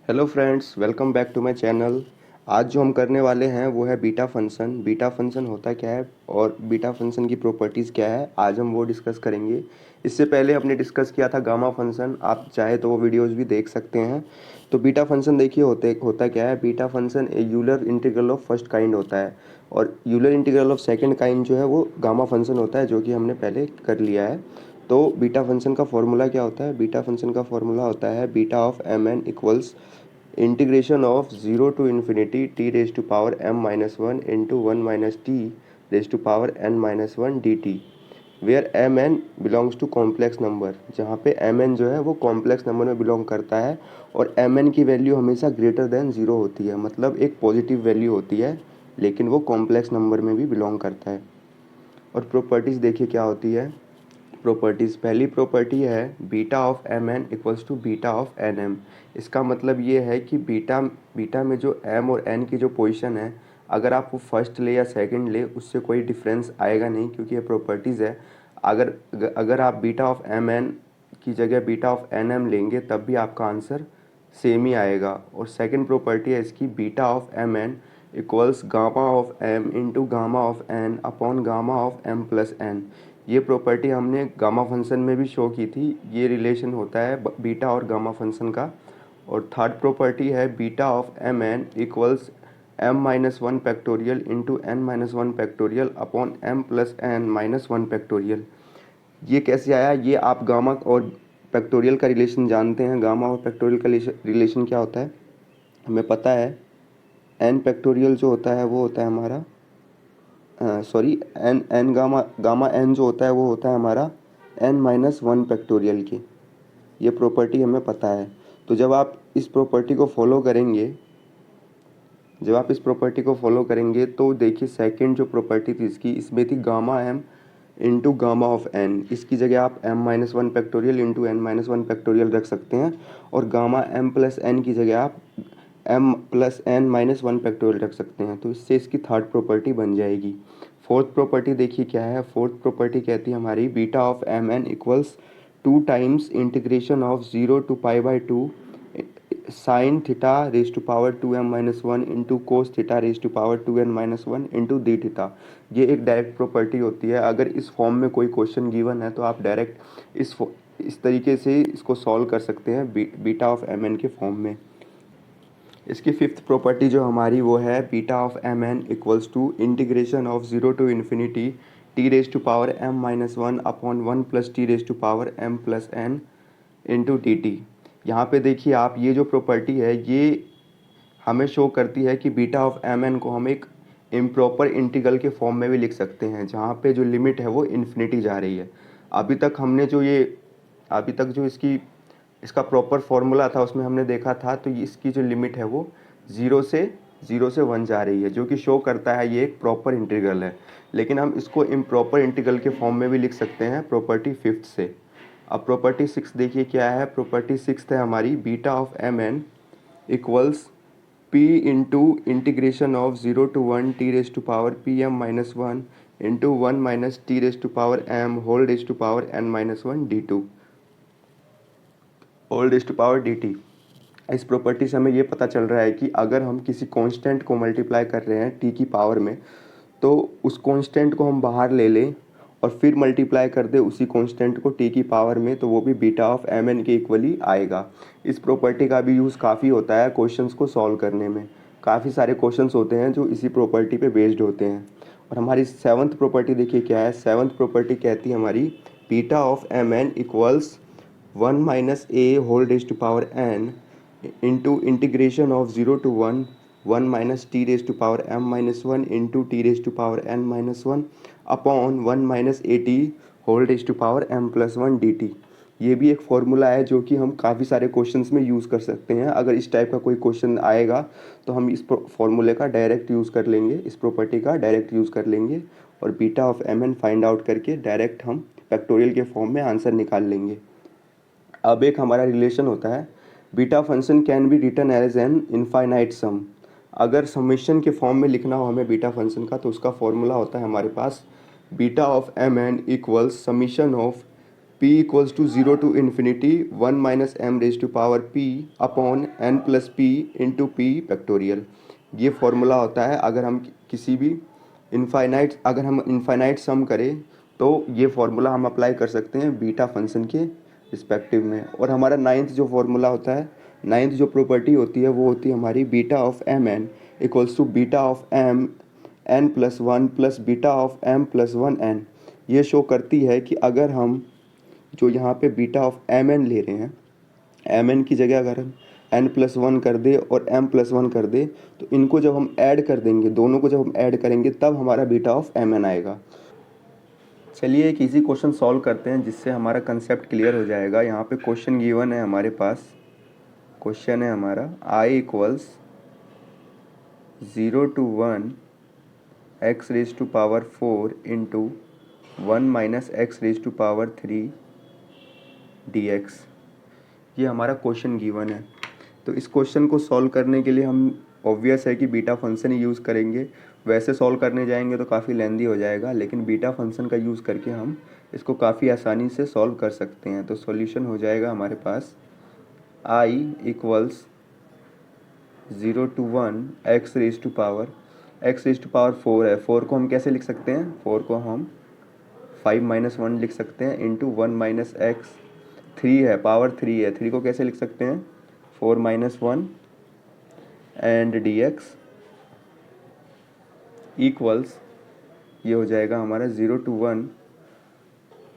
Hello friends, welcome back to my channel. आज जो हम करने वाले हैं वो है बीटा फंक्शन। बीटा फंक्शन होता क्या है और बीटा फंक्शन की प्रॉपर्टीज़ क्या है, आज हम वो डिस्कस करेंगे। इससे पहले हमने डिस्कस किया था गामा फंक्शन, आप चाहे तो वो वीडियोस भी देख सकते हैं। तो बीटा फंक्शन देखिए होता क्या है। Beta function A Euler integral of first kind होता है और Euler integral of second kind जो है वो गामा फंक्शन होता है, जो कि हमने पहले कर लिया है। तो बीटा फंक्शन का फॉर्मूला क्या होता है? बीटा फंक्शन का फॉर्मूला होता है beta of M N equals integration of zero to infinity t raise to power M minus one into one minus t raise to power N minus one D t, where m n belongs to complex number. जहाँ पे M N जो है वो complex number में belong करता है और M N की वैल्यू हमेशा ग्रेटर देन ज़ीरो होती है, मतलब एक पॉजिटिव वैल्यू होती है, लेकिन वो कॉम्प्लेक्स नंबर में भी बिलोंग करता है। और प्रॉपर्टीज़ देखिए क्या होती है। प्रॉपर्टीज़, पहली प्रॉपर्टी है beta of M N equals to beta of n m. इसका मतलब ये है कि बीटा बीटा में जो एम और एन की जो पोजीशन है, अगर आप वो फर्स्ट ले या सेकंड ले उससे कोई डिफरेंस आएगा नहीं, क्योंकि ये प्रॉपर्टीज़ है। अगर अगर आप बीटा ऑफ एम एन की जगह बीटा ऑफ एन एम लेंगे तब भी आपका आंसर सेम ही आएगा। और सेकंड प्रॉपर्टी है इसकी beta of M N equals gamma of M into gamma of N upon gamma of M plus N. ये प्रॉपर्टी हमने गामा फंक्शन में भी शो की थी। ये रिलेशन होता है बीटा और गामा फंक्शन का। और थर्ड प्रॉपर्टी है beta of M N equals m minus one factorial into n minus one factorial upon m plus N minus one factorial. ये कैसे आया? ये आप गामा और फैक्टोरियल का रिलेशन जानते हैं। गामा और फैक्टोरियल का रिलेशन क्या होता है हमें पता है। एन फैक्टोरियल जो होता है वो होता है हमारा, sorry, n n gamma gamma n जो होता है वो होता है हमारा एन माइनस वन फैक्टोरियल की। ये प्रॉपर्टी हमें पता है। तो जब आप इस प्रॉपर्टी को फॉलो करेंगे तो देखिए सेकंड जो प्रॉपर्टी थी इसकी, इसमें थी gamma m into gamma of n. इसकी जगह आप m minus one factorial into n minus one factorial रख सकते हैं। और गामा एम प्लस एन की जगह आप m plus N minus one factorial रख सकते हैं। तो इससे इसकी थर्ड प्रॉपर्टी बन जाएगी। फोर्थ प्रॉपर्टी देखिए क्या है। फोर्थ प्रॉपर्टी कहती है हमारी beta of M N equals two times integration of zero to pi by two sine theta raise to power two m minus one into cos theta raise to power two n minus one into d theta. ये एक direct property होती है। अगर इस form में कोई question given है तो आप डायरेक्ट इस तरीके से इसको सॉल्व कर सकते हैं बीटा ऑफ एम एन के फॉर्म में। इसकी फिफ्थ प्रॉपर्टी जो हमारी वो है beta of M N equals to integration of zero to infinity t raise to power M minus one upon one plus t raise to power m plus n into d t. यहाँ पे देखिए आप, ये जो property है ये हमें show करती है कि बीटा ऑफ एम एन को हम एक इम्प्रॉपर इंटीग्रल के फॉर्म में भी लिख सकते हैं, जहाँ पे जो लिमिट है वो इन्फिनिटी जा रही है। अभी तक हमने जो ये अभी तक जो इसका प्रॉपर फॉर्मूला था उसमें हमने देखा था, तो इसकी जो लिमिट है वो ज़ीरो से वन जा रही है, जो कि शो करता है ये एक प्रॉपर इंटीग्रल है। लेकिन हम इसको इम्प्रॉपर इंटीग्रल के फॉर्म में भी लिख सकते हैं प्रॉपर्टी फिफ्थ से। अब प्रॉपर्टी सिक्स देखिए क्या है। प्रॉपर्टी सिक्स है हमारी beta of M N equals p into integration of zero to one t raise to power p m minus one into one minus t raise to power m whole raise to power N minus one d to whole raise to power d t. इस प्रॉपर्टी से हमें ये पता चल रहा है कि अगर हम किसी कांस्टेंट को मल्टीप्लाई कर रहे हैं टी की पावर में, तो उस कांस्टेंट को हम बाहर ले लें और फिर मल्टीप्लाई कर दे उसी कांस्टेंट को टी की पावर में, तो वो भी बीटा ऑफ एम एन के इक्वली आएगा। इस प्रॉपर्टी का भी यूज़ काफ़ी होता है क्वेश्चंस को सॉल्व करने में। काफ़ी सारे क्वेश्चंस होते हैं जो इसी प्रॉपर्टी पे बेस्ड होते हैं। और हमारी सेवन्थ प्रॉपर्टी देखिए क्या है। सेवन्थ प्रॉपर्टी कहती है हमारी beta of M N equals one minus a whole raise to power n into integration of zero to one one minus t raise to power M minus one into T raise to power N minus one upon one minus a t whole raise to power m plus one D t. ये भी एक formula है जो कि हम काफ़ी सारे questions में यूज़ कर सकते हैं। अगर इस टाइप का कोई क्वेश्चन आएगा तो हम इस फॉर्मूले का डायरेक्ट यूज़ कर लेंगे, इस प्रॉपर्टी का डायरेक्ट यूज़ कर लेंगे और beta of M N find out करके डायरेक्ट हम फैक्टोरियल के फॉर्म में आंसर निकाल लेंगे। अब एक हमारा रिलेशन होता है beta function can be written as an infinite सम। अगर समेशन के फॉर्म में लिखना हो हमें बीटा फंक्शन का, तो उसका फॉर्मूला होता है हमारे पास beta of M N equals summation of p equals to 0 to infinity 1 minus M raise to power p upon n plus p into p factorial. ये फॉर्मूला होता है अगर हम किसी भी अगर हम इनफाइनाइट सम करें तो ये फॉर्मूला हम अप्लाई कर सकते हैं बीटा फंक्शन के रिस्पेक्टिव में। और हमारा नाइन्थ जो फॉर्मूला होता है, नाइन्थ जो प्रॉपर्टी होती है वो होती है हमारी beta of M N equals to beta of M n plus one plus beta of M plus one n. ये शो करती है कि अगर हम जो यहाँ पे बीटा ऑफ एम एन ले रहे हैं, एम एन की जगह अगर हम एन प्लस वन कर दे और एम प्लस वन कर दे तो इनको जब हम ऐड कर देंगे, दोनों को जब हम ऐड करेंगे तब हमारा बीटा ऑफ एम एन आएगा। चलिए एक इजी क्वेश्चन सॉल्व करते हैं जिससे हमारा कंसेप्ट क्लियर हो जाएगा। यहाँ पे क्वेश्चन गिवन है हमारे पास। क्वेश्चन है हमारा I equals 0 to 1 x raise to power 4 into 1 minus x raise to power 3 dx। ये हमारा क्वेश्चन गिवन है। तो इस क्वेश्चन को सॉल्व करने के लिए हम ऑब्वियस है कि बीटा फंक्शन ही यूज़ करेंगे। वैसे सॉल्व करने जाएंगे तो काफ़ी लेंदी हो जाएगा, लेकिन बीटा फंक्शन का यूज़ करके हम इसको काफ़ी आसानी से सॉल्व कर सकते हैं। तो सॉल्यूशन हो जाएगा हमारे पास i equals 0 to 1 x raise to power 4 है। 4 को हम कैसे लिख सकते हैं? 4 को हम 5 माइनस 1 लिख सकते हैं इंटू 1 माइनस एक्स। 3 है, पावर 3 है, 3 को कैसे लिख सकते हैं? 4 माइनस 1 एंड dx इक्वल्स, ये हो जाएगा हमारा 0 to 1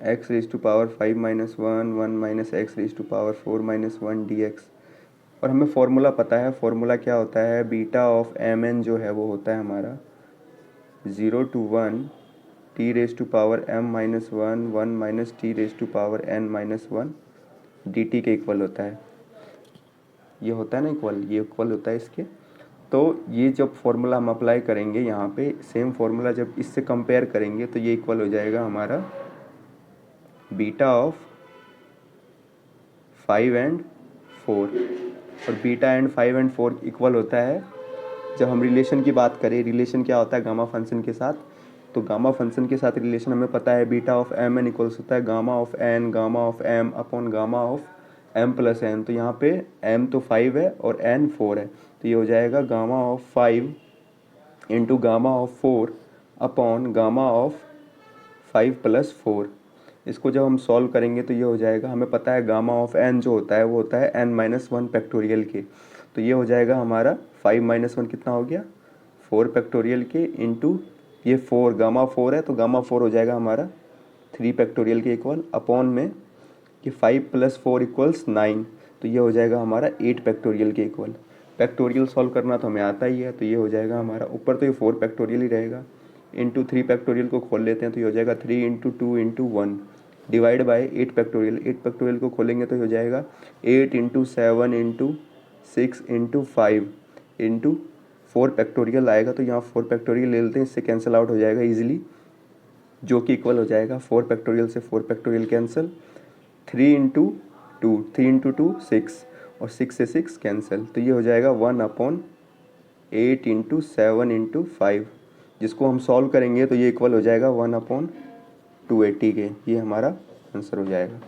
x raise to power 5 minus 1 1 minus x raise to power 4 minus 1 dx। और हमें फॉर्मूला पता है, फॉर्मूला क्या होता है? बीटा ऑफ एम एन जो है वो होता है हमारा 0 to 1 t raise to power m minus 1 1 minus t raise to power n minus 1 D t के इक्वल होता है। ये होता है ना इक्वल, ये इक्वल होता है इसके। तो ये जब फॉर्मूला हम अप्लाई करेंगे यहाँ पे, सेम फॉर्मूला जब इससे कंपेयर करेंगे तो ये इक्वल हो जाएगा हमारा बीटा ऑफ 5 एंड 4। और बीटा एंड 5 एंड 4 इक्वल होता है जब हम रिलेशन की बात करें। रिलेशन क्या होता है गामा फंक्शन के साथ? तो गामा फंक्शन के साथ रिलेशन हमें पता है beta of M N equals होता है gamma of m upon gamma of M plus n. तो यहाँ पे एम तो 5 है और एन 4 है, तो ये हो जाएगा gamma of 5 into gamma of 4 upon gamma of 5 plus 4। इसको जब हम सॉल्व करेंगे तो ये हो जाएगा, हमें पता है गामा ऑफ एन जो होता है वो होता है एन माइनस 1 फैक्टोरियल के। तो ये हो जाएगा हमारा 5 माइनस 1 कितना हो गया? 4 फैक्टोरियल के इंटू ये 4, गामा 4 है तो गामा 4 हो जाएगा हमारा 3 फैक्टोरियल के इक्वल अपॉन में ये 5 प्लस 4 इक्वल्स 9। तो ये हो जाएगा हमारा 8 फैक्टोरियल के इक्वल। फैक्टोरियल सॉल्व करना तो हमें आता ही है, तो ये हो जाएगा हमारा, ऊपर तो ये 4 फैक्टोरियल ही रहेगा, इंटू 3 फैक्टोरियल को खोल लेते हैं तो ये हो जाएगा 3 into 2 into 1 divide by 8 factorial. 8 factorial को खोलेंगे तो हो जाएगा 8 into 7 into 6 into 5 into 4 factorial आएगा। तो यहाँ 4 फैक्टोरियल ले लेते हैं, इससे कैंसिल आउट हो जाएगा इजीली, जो कि इक्वल हो जाएगा 4 फैक्टोरियल से 4 फैक्टोरियल कैंसिल, 3 इंटू 2 6 और 6 से 6 कैंसिल। तो ये हो जाएगा 1 अपॉन 8 इंटू 7 इंटू 5, जिसको हम सॉल्व करेंगे तो ये इक्वल हो जाएगा 1 अपॉन 280 के। ये हमारा आंसर हो जाएगा।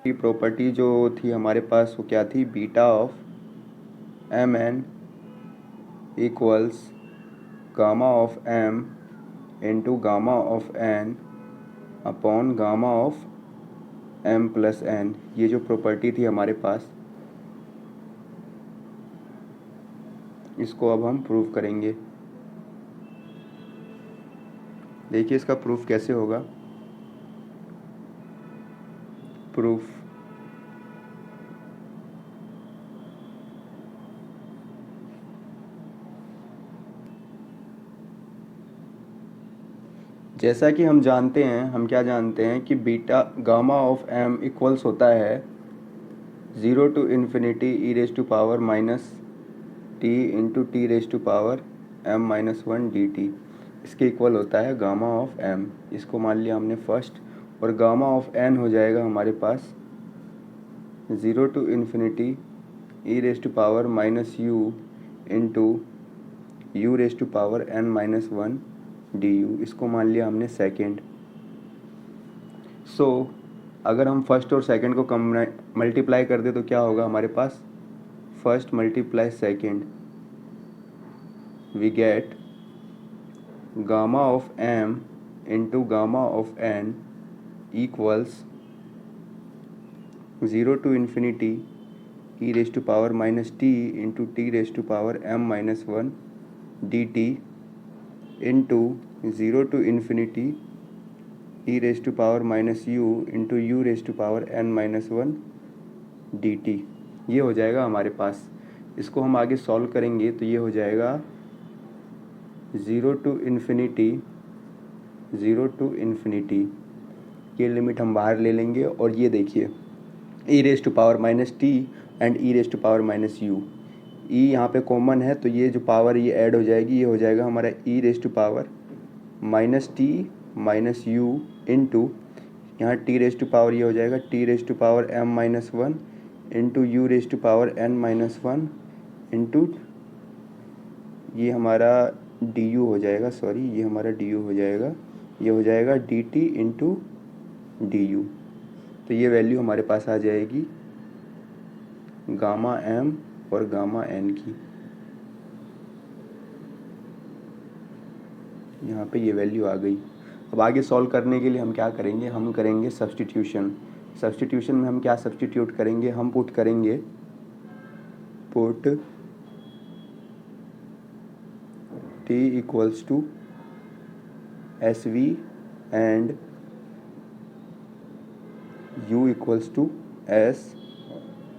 ये प्रॉपर्टी जो थी हमारे पास वो क्या थी? Beta of M N equals gamma of M into gamma of N upon gamma of M plus N. ये जो प्रॉपर्टी थी हमारे पास, इसको अब हम प्रूव करेंगे। देखिए इसका प्रूफ कैसे होगा। प्रूफ, जैसा कि हम जानते हैं, हम क्या जानते हैं कि beta gamma of M equals होता है 0 to infinity E raise to power minus T into T raise to power M minus 1 D T. इसके इक्वल होता है गामा ऑफ एम। इसको मान लिया हमने फर्स्ट। और गामा ऑफ एन हो जाएगा हमारे पास 0 to infinity E raise to power minus U into U raise to power N minus 1 D U. इसको मान लिया हमने सेकेंड। सो अगर हम फर्स्ट और सेकंड को कम मल्टीप्लाई कर दे तो क्या होगा हमारे पास, first multiply second, we get gamma of m into gamma of n equals 0 to infinity e raised to power minus t into t raised to power m minus 1 dt into 0 to infinity e raised to power minus u into u raised to power n minus 1 dt। ये हो जाएगा हमारे पास। इसको हम आगे solve करेंगे तो ये हो जाएगा 0 to infinity, 0 to infinity, ये लिमिट हम बाहर ले लेंगे और ये देखिए ई raise to power minus T and E raise to power minus you, ई यहाँ पे कॉमन है तो ये जो पावर ये ऐड हो जाएगी, ये हो जाएगा हमारा ई raise to power minus T minus U into यहाँ टी रेज टू पावर ये हो जाएगा T raise to power M minus 1 into U raise to power N minus 1 into ये हमारा डी यू हो जाएगा, सॉरी ये हमारा डी यू हो जाएगा, ये हो जाएगा D T into D you. तो ये वैल्यू हमारे पास आ जाएगी गामा एम और गामा एन की। यहाँ पे ये वैल्यू आ गई। अब आगे सॉल्व करने के लिए हम क्या करेंगे, हम करेंगे सब्स्टिट्यूशन। सब्स्टिट्यूशन में हम क्या सब्स्टिट्यूट करेंगे, हम पुट करेंगे put t equals to S V and u equals to s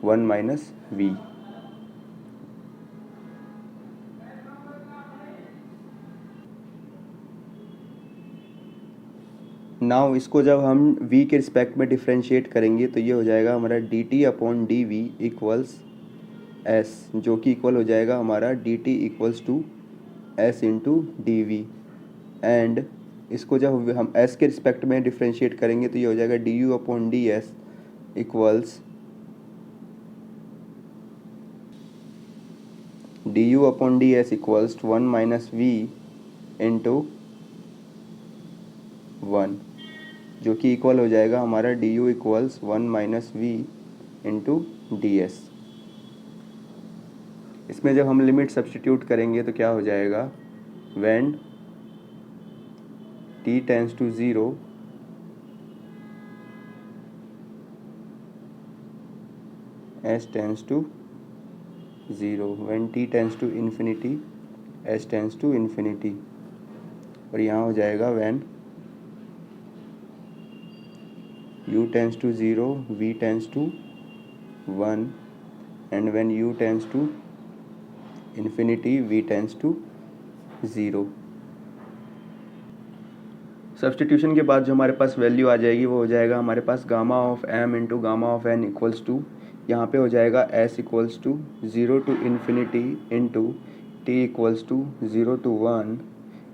1 minus v। Now इसको जब हम v के रिस्पेक्ट में डिफ्रेंशिएट करेंगे तो ये हो जाएगा हमारा D T upon D V equals S, जो कि इक्वल हो जाएगा हमारा D T equals to S into D V. And इसको जब हम s के रिस्पेक्ट में डिफ्रेंशिएट करेंगे तो ये हो जाएगा D U upon D S equals D U upon D S equals 1 minus V into 1, जो कि इक्वल हो जाएगा हमारा D U equals 1 minus V into D S. इसमें जब हम लिमिट सब्स्टिट्यूट करेंगे तो क्या हो जाएगा, when t tends to 0 s tends to 0, when t tends to infinity s tends to infinity, और यहाँ हो जाएगा when u tends to 0 v tends to 1 and when u tends to infinity v tends to 0। Substitution के बाद जो हमारे पास value आ जाएगी वो हो जाएगा हमारे पास gamma of M into gamma of N equals to, यहाँ पे हो जाएगा S equals to 0 to infinity into T equals to 0 to 1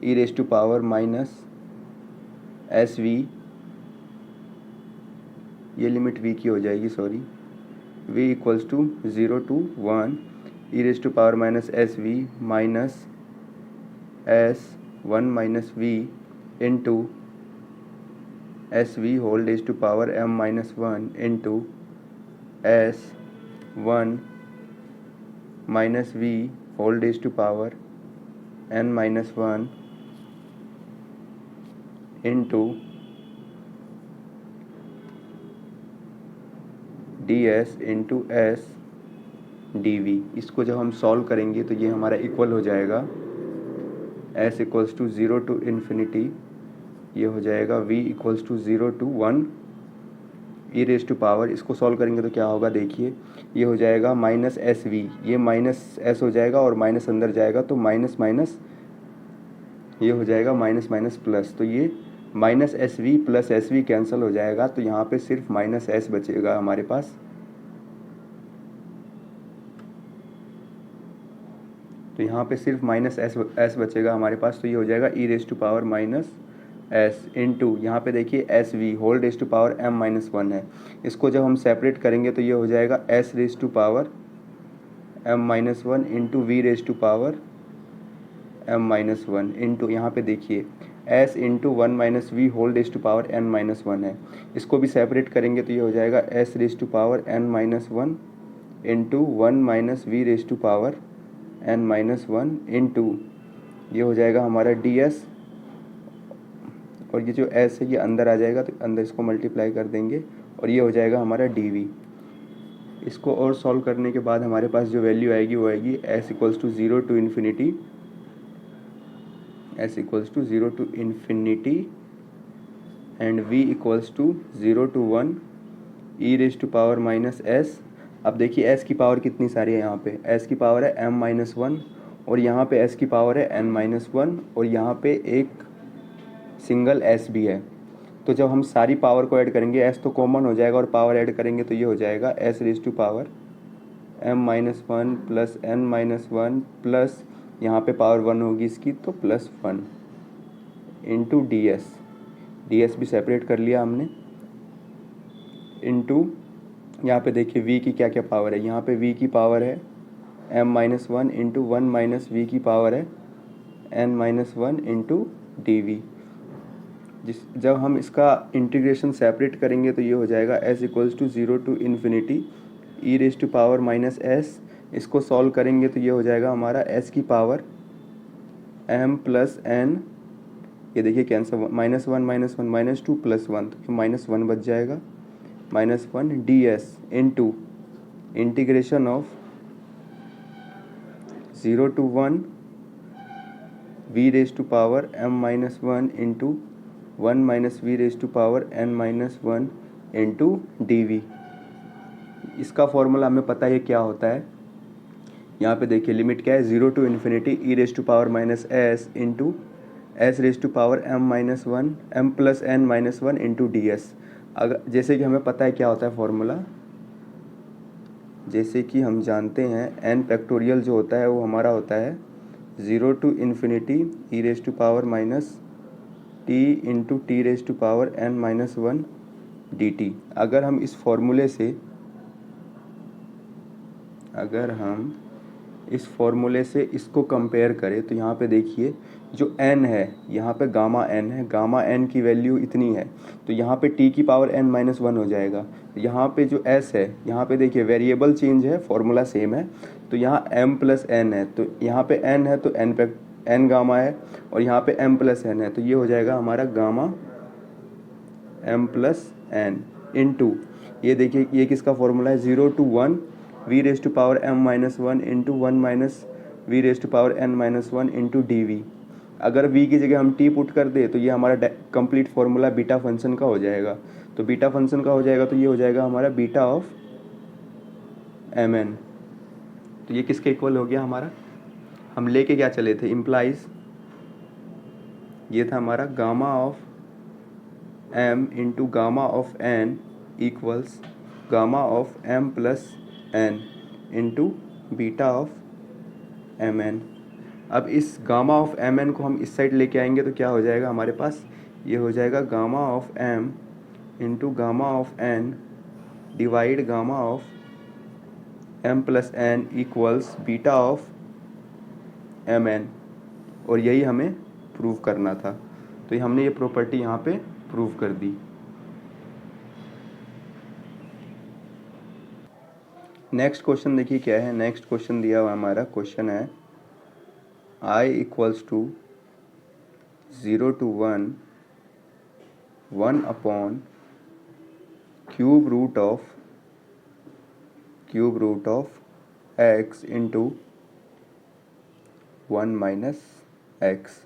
E raise to power minus S V, ये लिमिट वी की हो जाएगी, sorry we equals to 0 to 1 E raise to power minus S we minus S 1 minus V into S V whole raise to power M minus 1 into S 1 minus V whole raise to power N minus 1 into D S into S D V. इसको जब हम solve करेंगे तो ये हमारा equal हो जाएगा S equals to 0 to infinity, ये हो जाएगा v equals to 0 to 1 E raise to power, इसको सॉल्व करेंगे तो क्या होगा देखिए, ये हो जाएगा माइनस एस वी, ये माइनस एस हो जाएगा और माइनस अंदर जाएगा तो माइनस माइनस ये हो जाएगा माइनस माइनस प्लस, तो ये minus S we plus S V cancel हो जाएगा तो यहाँ पे सिर्फ माइनस एस बचेगा हमारे पास। तो यहाँ पे सिर्फ माइनस एस बचेगा हमारे पास, तो ये हो जाएगा ई raise to power minus S into यहाँ पे देखिए S V whole raise to power M minus 1 है। इसको जब हम सेपरेट करेंगे तो ये हो जाएगा S raise to power M minus 1 into V raise to power M minus 1 into यहाँ पे देखिए S into one minus V whole raise to power N minus one है। इसको भी सेपरेट करेंगे तो ये हो जाएगा S raise to power N minus one into one minus V raise to power N minus one into ये हो जाएगा हमारा डी एस, और ये जो एस है ये अंदर आ जाएगा तो अंदर इसको मल्टीप्लाई कर देंगे और ये हो जाएगा हमारा डी वी। इसको और सॉल्व करने के बाद हमारे पास जो वैल्यू आएगी वो आएगी S equals to zero to infinity, S equals to zero to infinity and v equals to zero to one E raise to power minus S. अब देखिए s की पावर कितनी सारी है, यहाँ पे s की पावर है m माइनस वन और यहाँ पे s की पावर है n माइनस वन और यहाँ पे एक सिंगल s भी है। तो जब हम सारी पावर को ऐड करेंगे s तो कॉमन हो जाएगा और पावर ऐड करेंगे तो ये हो जाएगा s raise to power m minus one plus n minus one plus यहाँ पे पावर वन होगी इसकी तो plus one into D S, D S भी सेपरेट कर लिया हमने, इंटू यहाँ पे देखिए v की क्या क्या पावर है, यहाँ पे v की पावर है m minus one into one minus V की पावर है n minus one into D V. जब हम इसका इंटीग्रेशन सेपरेट करेंगे तो ये हो जाएगा s equals to zero to infinity E raise to power minus S. इसको सॉल्व करेंगे तो ये हो जाएगा हमारा s की पावर m प्लस n, ये देखिए cancel, minus one minus two plus one तो माइनस वन बच जाएगा, minus one D S into integration of zero to one V raise to power m minus one into one minus V raise to power n minus one into D V. इसका formula हमें पता है क्या होता है, यहाँ पे देखिए लिमिट क्या है, zero to infinity E raise to power minus S into S raise to power m minus one M plus N minus one into D S. अगर जैसे कि हमें पता है क्या होता है फॉर्मूला, जैसे कि हम जानते हैं n फैक्टोरियल जो होता है वो हमारा होता है zero to infinity E raise to power minus T into T raise to power n minus one D T. अगर हम इस फॉर्मूले से इसको कंपेयर करें तो यहाँ पे देखिए जो n है यहाँ पे गामा n है, गामा n की वैल्यू इतनी है तो यहाँ पे t की पावर n माइनस वन हो जाएगा। यहाँ पे जो s है यहाँ पे देखिए वेरिएबल चेंज है, फॉर्मूला सेम है, तो यहाँ m प्लस n है, तो यहाँ पे n है तो n गामा है और यहाँ पे m प्लस n है तो ये हो जाएगा हमारा gamma m plus n into ये देखिए ये किसका फॉर्मूला है, zero to one V raise to power m minus one into one minus V raise to power n minus one into D V. अगर v की जगह हम t पुट कर दे तो ये हमारा कंप्लीट फॉर्मूला बीटा फंक्शन का हो जाएगा। तो बीटा फंक्शन का हो जाएगा तो ये हो जाएगा हमारा बीटा ऑफ mn। तो ये किसके इक्वल हो गया हमारा, हम लेके क्या चले थे, इम्प्लाइज ये था हमारा gamma of m into gamma of n equals gamma of m plus n into beta of mn। अब इस गामा ऑफ mn को हम इस साइड लेके आएंगे तो क्या हो जाएगा हमारे पास, ये हो जाएगा gamma of m into gamma of n divide gamma of m plus n equals beta of mn, और यही हमें प्रूव करना था। तो हमने ये प्रॉपर्टी यहाँ पे प्रूव कर दी। नेक्स्ट क्वेश्चन देखिए क्या है, नेक्स्ट क्वेश्चन दिया हुआ हमारा क्वेश्चन है I equals to zero to one one upon cube root of x into one minus X,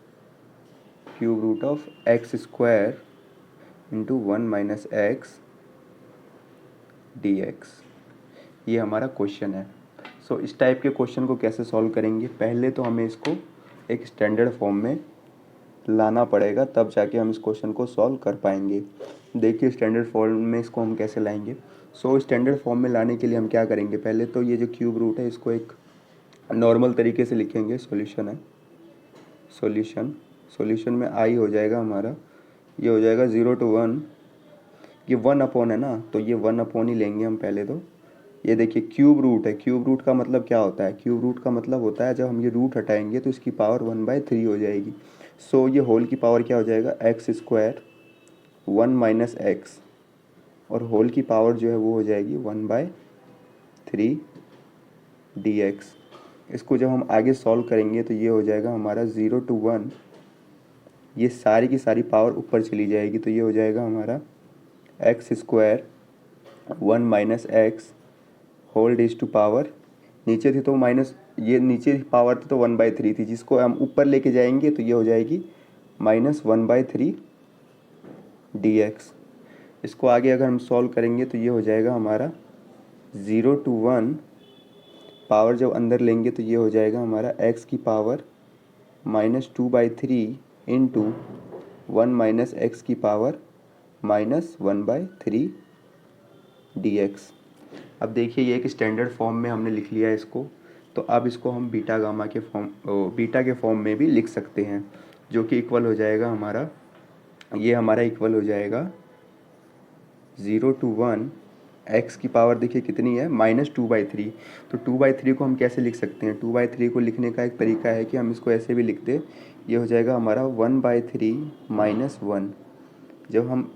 cube root of X square into one minus X D X. ये हमारा question है। सो इस type के question को कैसे solve करेंगे, पहले तो हमें इसको एक स्टैंडर्ड फॉर्म में लाना पड़ेगा तब जाके हम इस क्वेश्चन को सॉल्व कर पाएंगे। देखिए स्टैंडर्ड फॉर्म में इसको हम कैसे लाएंगे। सो स्टैंडर्ड फॉर्म में लाने के लिए हम क्या करेंगे, पहले तो ये जो क्यूब रूट है इसको एक नॉर्मल तरीके से लिखेंगे, सॉल्यूशन है, सॉल्यूशन में आई हो जाएगा हमारा, ये हो जाएगा ज़ीरो टू वन, ये वन अपॉन है ना तो ये वन अपॉन ही लेंगे हम पहले तो। ये देखिए क्यूब रूट है, क्यूब रूट का मतलब क्या होता है, क्यूब रूट का मतलब होता है जब हम ये रूट हटाएंगे तो इसकी पावर वन बाय थ्री हो जाएगी। सो ये होल की पावर क्या हो जाएगा, एक्स स्क्वायर 1 - x, और होल की पावर जो है वो हो जाएगी 1/3 dx। इसको जब हम आगे सॉल्व करेंगे तो ये हो जाएगा हमारा 0 to 1, ये सारी की सारी पावर ऊपर चली जाएगी, तो ये हो जाएगा हमारा X square 1 - x whole raise to power, नीचे थी तो माइनस, ये नीचे पावर थी तो 1/3 थी, जिसको हम ऊपर लेके जाएंगे तो ये हो जाएगी -1/3 dx। इसको आगे अगर हम सॉल्व करेंगे तो ये हो जाएगा हमारा 0 to 1, पावर जब अंदर लेंगे तो ये हो जाएगा हमारा x की पावर -2/3 इंटू 1 - x की पावर -1/3 dx। अब देखिए ये एक स्टैंडर्ड फॉर्म में हमने लिख लिया है इसको, तो अब इसको हम बीटा गामा के बीटा के फॉर्म में भी लिख सकते हैं, जो कि इक्वल हो जाएगा हमारा, ये हमारा इक्वल हो जाएगा 0 to 1, x की पावर देखिए कितनी है -2/3, तो 2/3 को हम कैसे लिख सकते हैं, 2/3 को लिखने का एक तरीका है कि हम इसको ऐसे भी लिख दें, ये हो जाएगा हमारा 1/3 - 1। जब हम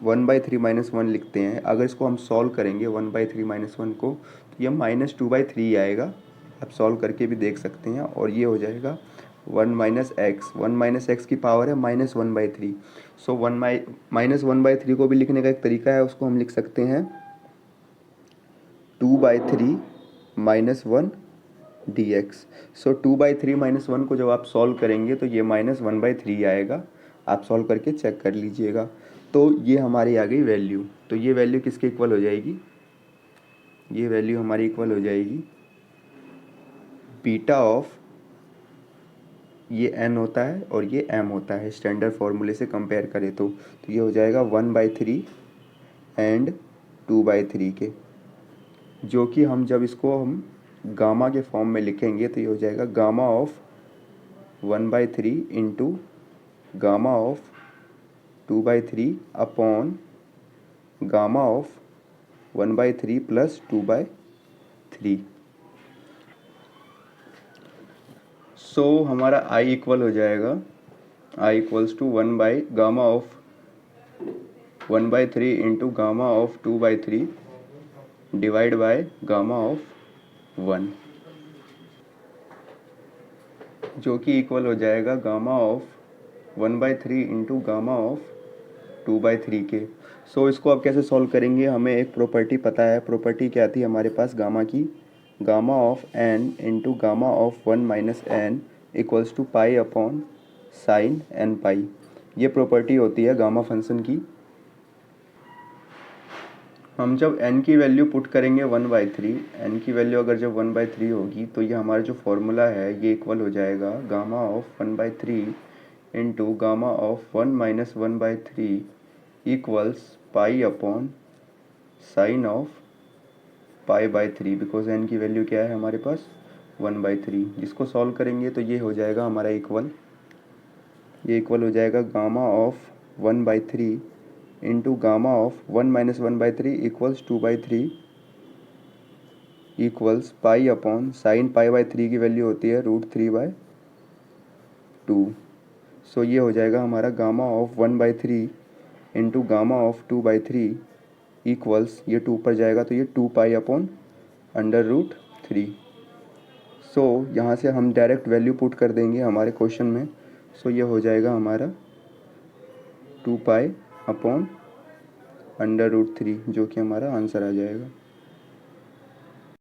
1/3 - 1 लिखते हैं, अगर इसको हम सॉल्व करेंगे 1/3 - 1 को, तो ये -2/3 आएगा, आप सॉल्व करके भी देख सकते हैं, और ये हो जाएगा 1 - x की पावर है -1/3। सो 1 - 1/3 को भी लिखने का एक तरीका है, उसको हम लिख सकते हैं 2/3 - 1 dx। सो 2/3 - 1 को जब आप सॉल्व करेंगे तो ये -1/3 आएगा, आप सॉल्व करके चेक कर लीजिएगा। तो ये हमारी आ गई वैल्यू, तो ये वैल्यू किसके इक्वल हो जाएगी, ये वैल्यू हमारी इक्वल हो जाएगी बीटा ऑफ, ये n होता है और ये m होता है, स्टैंडर्ड फार्मूले से कंपेयर करें तो ये हो जाएगा 1/3 एंड 2/3 के, जो कि हम जब इसको हम गामा के फॉर्म में लिखेंगे तो ये हो जाएगा gamma of 1/3 into gamma of 2/3 upon gamma of 1/3 plus 2/3। So हमारा i इक्वल हो जाएगा, i equals to 1 gamma of 1/3 into gamma of 2/3 divide by gamma of 1, जो कि इक्वल हो जाएगा gamma of 1/3 into gamma of 2/3 के। सो इसको अब कैसे सॉल्व करेंगे, हमें एक प्रॉपर्टी पता है, प्रॉपर्टी क्या थी हमारे पास गामा की, gamma of n into gamma of 1 minus n equals to pi upon sine n pi, ये प्रॉपर्टी होती है गामा फंक्शन की। हम जब n की वैल्यू पुट करेंगे 1/3, n की वैल्यू अगर जब 1/3 होगी तो ये हमारा जो फॉर्मूला है ये इक्वल हो जाएगा gamma of 1/3 into gamma of 1 minus 1/3 equals pi upon sign of पाई/3, because n की वैल्यू क्या है हमारे पास 1/3, जिसको सॉल्व करेंगे तो ये हो जाएगा हमारा इक्वल, ये इक्वल हो जाएगा gamma of 1/3 into gamma of 1 minus 1/3 equals 2/3 equals pi upon sign पाई/3 की वैल्यू होती है √3/2। सो ये हो जाएगा हमारा gamma of 1/3 into gamma of 2/3 equals, ये 2 पर जाएगा तो ये 2 पाई अपॉन √3। सो यहाँ से हम डायरेक्ट वैल्यू पुट कर देंगे हमारे क्वेश्चन में, सो ये हो जाएगा हमारा 2 पाई अपॉन √3, जो कि हमारा आंसर आ जाएगा।